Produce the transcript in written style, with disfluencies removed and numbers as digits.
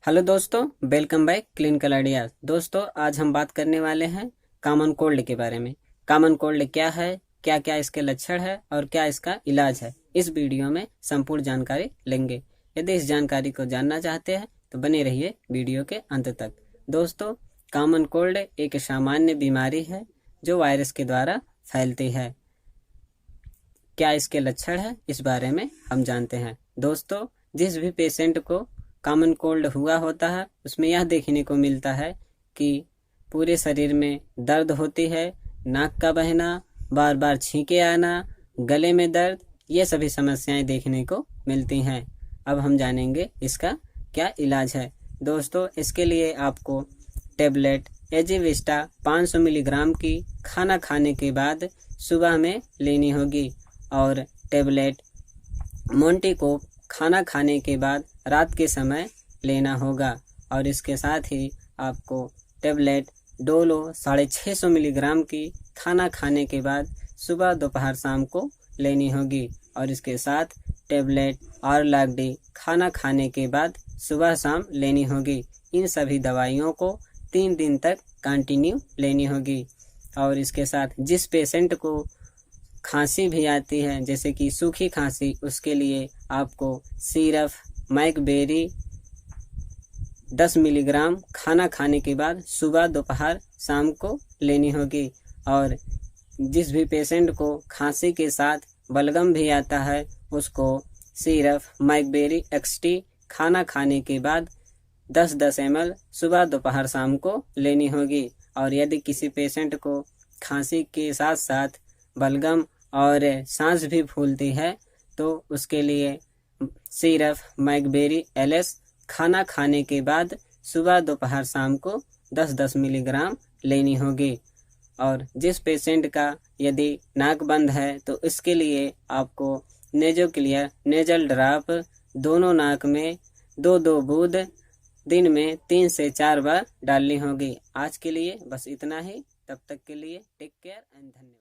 Hello दोस्तों, welcome back clinical ideas. दोस्तों, आज हम बात करने वाले हैं कॉमन कोल्ड के बारे में। कॉमन कोल्ड क्या है, क्या क्या इसके लक्षण है और क्या इसका इलाज है, इस वीडियो में संपूर्ण जानकारी लेंगे। यदि इस जानकारी को जानना चाहते हैं तो बने रहिए वीडियो के अंत तक। दोस्तों, कॉमन कोल्ड एक सामान्य बीमारी है जो वायरस के द्वारा फैलती है। क्या इसके लक्षण है, इस बारे में हम जानते हैं। दोस्तों, जिस भी पेशेंट को कॉमन कोल्ड हुआ होता है उसमें यह देखने को मिलता है कि पूरे शरीर में दर्द होती है, नाक का बहना, बार बार छींके आना, गले में दर्द, ये सभी समस्याएं देखने को मिलती हैं। अब हम जानेंगे इसका क्या इलाज है। दोस्तों, इसके लिए आपको टेबलेट एजिविस्टा 500 मिलीग्राम की खाना खाने के बाद सुबह में लेनी होगी और टेबलेट मोंटी को खाना खाने के बाद रात के समय लेना होगा। और इसके साथ ही आपको टेबलेट डोलो 650 मिलीग्राम की खाना खाने के बाद सुबह दोपहर शाम को लेनी होगी। और इसके साथ टेबलेट और लागडी खाना खाने के बाद सुबह शाम लेनी होगी। इन सभी दवाइयों को 3 दिन तक कंटिन्यू लेनी होगी। और इसके साथ जिस पेशेंट को खांसी भी आती है, जैसे कि सूखी खांसी, उसके लिए आपको सिरप मैकबेरी 10 मिलीग्राम खाना खाने के बाद सुबह दोपहर शाम को लेनी होगी। और जिस भी पेशेंट को खांसी के साथ बलगम भी आता है उसको सिरप मैकबेरी एक्सटी खाना खाने के बाद 10-10 ml सुबह दोपहर शाम को लेनी होगी। और यदि किसी पेशेंट को खांसी के साथ साथ बलगम और सांस भी फूलती है तो उसके लिए सिरप मैकबेरी एलएस खाना खाने के बाद सुबह दोपहर शाम को 10-10 मिलीग्राम लेनी होगी। और जिस पेशेंट का यदि नाक बंद है तो इसके लिए आपको नेजोक्लियर नेजल ड्रॉप दोनों नाक में 2-2 बूंद दिन में 3 से 4 बार डालनी होगी। आज के लिए बस इतना ही। तब तक के लिए टेक केयर एंड धन्यवाद।